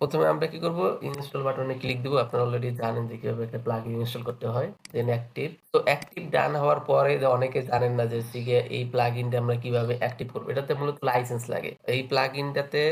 প্রথমে আমরা কি করব, ইনস্টল বাটনে ক্লিক দিব। আপনারা অলরেডি জানেন যে কিভাবে একটা প্লাগইন ইনস্টল করতে হয়। দেন অ্যাক্টিভ। তো অ্যাক্টিভ ডান হওয়ার পরে যে অনেকে জানেন না যে হচ্ছে গিয়ে এই প্লাগইনটা আমরা কিভাবে অ্যাক্টিভ করব। এটাতে মূলত লাইসেন্স লাগে। এই প্লাগইনটাতে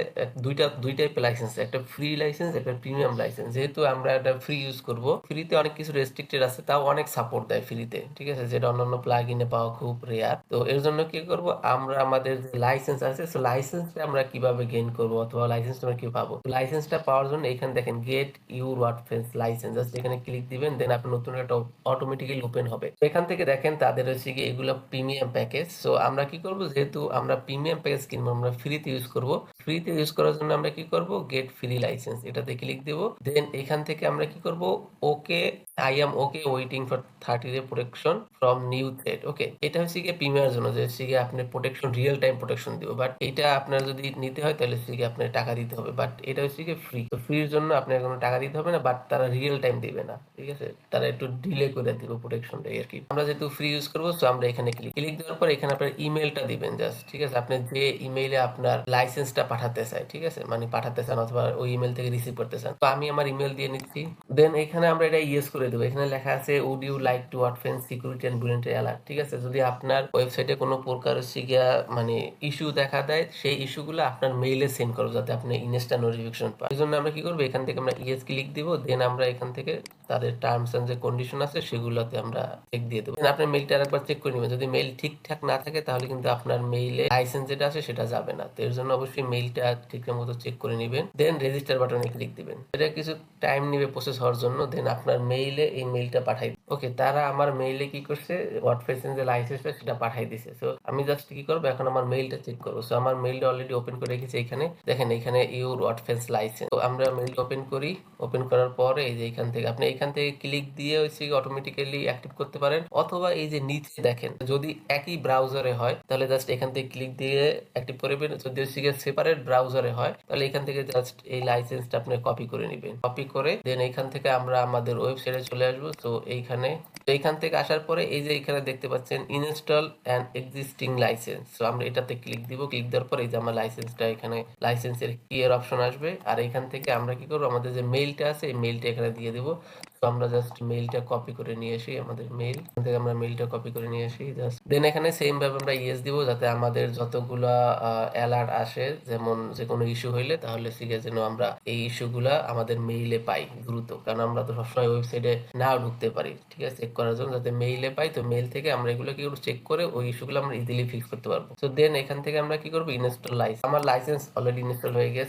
দুই টাইপের লাইসেন্স, একটা ফ্রি লাইসেন্স, একটা প্রিমিয়াম লাইসেন্স। যেহেতু আমরা এটা ফ্রি ইউজ করব, ফ্রিতে অনেক কিছু রেস্ট্রিক্টেড আছে, তাও অনেক সাপোর্ট দেয় ফ্রিতে। ঠিক আছে? যেটা অন্যান্য প্লাগইনে পাওয়া খুব রেয়ার। তো এর জন্য কি করব, আমরা আমাদের যে লাইসেন্স আছে, সো লাইসেন্সটা আমরা কিভাবে গেইন করব অথবা লাইসেন্সটা আমরা কি পাবো। লাইসেন্সটা পাওয়ার জন্য এখানে দেখেন get your WordPress licence, just এখানে ক্লিক দিবেন। দেন আপনার নতুন একটা অটোমেটিক্যালি ওপেন হবে। তো এখান থেকে দেখেন তাদের হচ্ছে কি এগুলো প্রিমিয়াম প্যাকেজ। সো আমরা কি করব, যেহেতু আমরা প্রিমিয়াম প্যাকেজ কিনবো, আমরা ফ্রিতে ইউজ করব। ফ্রিতে ইউজ করার জন্য আমরা কি করব, গেট ফ্রি লাইসেন্স এটাতে ক্লিক দেব। দেন এখান থেকে আমরা কি করব, okay I am okay waiting for 30 day protection from new threat. Okay, এটা হচ্ছে গিয়ে প্রিমিয়ার জন্য, যে হচ্ছে গিয়ে আপনি প্রোটেকশন, রিয়েল টাইম প্রোটেকশন দিব। বাট এটা আপনার যদি নিতে হয় তাহলে হচ্ছে গিয়ে আপনার টাকা দিতে হবে। বাট এটা হচ্ছে গিয়ে ফ্রি। তো ফ্রির জন্য আপনার কোনো টাকা দিতে হবে না, বাট তারা রিয়েল টাইম দিবে না। ঠিক আছে? তারা একটু ডিলে করে দিব প্রোটেকশনটা আর কি। আমরা যেহেতু ফ্রি ইউজ করবো, তো আমরা এখানে ক্লিক দেওয়ার পর এখানে আপনার ইমেলটা দিবেন জাস্ট। ঠিক আছে? আপনি যে ইমেইলে আপনার লাইসেন্সটা পাঠাতে চাই, ঠিক আছে, মানে পাঠাতে চান অথবা ওই ইমেল থেকে রিসিভ করতে চান। তো আমি আমার ইমেল দিয়ে নিচ্ছি। দেন এখানে আমরা এটা ইয়েস করে দেবো। এখানে লেখা আছে would you like to offence security and voluntary alert. ঠিক আছে? যদি আপনার ওয়েবসাইটে কোনো প্রকার হচ্ছে গিয়া মানে ইস্যু দেখা দেয়, সেই ইস্যুগুলো আপনার মেইলে সেন্ড করবো যাতে আপনি ইনস্টা নোটিফিকেশন পান। এই জন্য আমরা কি করবো, এখান থেকে আমরা ইয়েস ক্লিক দিব। দেন আমরা এখান থেকে তাদের টার্মস এন্ড যে কন্ডিশন আছে সেগুলোতে আমরা চেক দিয়ে দেবো। আপনার মেইলটা আরেকবার চেক করে নেবেন। যদি মেইল ঠিকঠাক না থাকে তাহলে কিন্তু আপনার মেইলে লাইসেন্স যেটা আছে সেটা যাবে না। তো এর জন্য অবশ্যই মেইলটা ঠিকঠাক মতো চেক করে নেবেন। দেন রেজিস্টার বাটনে ক্লিক দিবেন। এটা কিছু টাইম নিবে প্রসেস হওয়ার জন্য। দেন আপনার মেইলে এই মেইলটা পাঠাই। ওকে, তারা আমার মেইলে কি করছে, ওয়ার্ডপ্রেস যে লাইসেন্সটা সেটা পাঠাই দিছে। সো আমি জাস্ট কি করবো, এখন আমার মেইলটা চেক করবো। সো আমার মেইলটা অলরেডি ওপেন করে রেখেছি। এখানে দেখেন, এখানে ইউর ওয়ার্ডপ্রেস লাইসেন্স। তো আমরা মেইলটা ওপেন করি। ওপেন করার পরে এই যে এখান থেকে আপনি এখান থেকে ক্লিক দিয়ে হচ্ছে অটোমেটিক্যালি অ্যাক্টিভ করতে পারেন, অথবা এই যে নিচে দেখেন, যদি একই ব্রাউজারে হয় তাহলে জাস্ট এখান থেকে ক্লিক দিয়ে অ্যাক্টিভ করবেন। যদি হচ্ছে সেপারেট ব্রাউজারে হয় তাহলে এখান থেকে জাস্ট এই লাইসেন্সটা আপনি কপি করে নেবেন। কপি করে দেন এখান থেকে আমরা আমাদের ওয়েবসাইটে চলে আসবো। তো এইখান থেকে আসার পরে এই যে এখানে দেখতে পাচ্ছেন ইনস্টল অ্যান্ড এক্সিস্টিং লাইসেন্স। তো আমরা এটাতে ক্লিক দিব। ক্লিক দেওয়ার পর এই যে আমার লাইসেন্সটা, এখানে লাইসেন্সের কি এর অপশন আসবে। আর এখান থেকে আমরা কি করবো, আমাদের যে মেইলটা আছে এই মেইলটা এখানে দিয়ে দেবো। তো আমরা জাস্ট মেইলটা কপি করে নিয়ে আসি, আমাদের মেইল থেকে আমরা মেইলটা কপি করে নিয়ে আসি জাস্ট। দেন এখানে সেম ভাবে আমরা ইয়েস দিব, যাতে আমাদের যতগুলা অ্যালার্ট আসে, যেমন যে কোনো ইস্যু হইলে, তাহলে সিরিয়াস যেন আমরা এই ইস্যুগুলা আমাদের মেইলে পাই দ্রুত। কারণ আমরা তো সবসময় ওয়েবসাইটে নাও ঢুকতে পারি। ঠিক আছে? চেক করার জন্য যাতে মেইলে পাই। তো মেইল থেকে আমরা এগুলো কি করবো, চেক করে ওই ইস্যুগুলো আমরা ইজিলি ফিক্স করতে পারবো। তো দেন এখান থেকে আমরা কি করবো, ইনস্টল লাইসেন্স। আমার লাইসেন্স অলরেডি ইনস্টল হয়ে গেছে।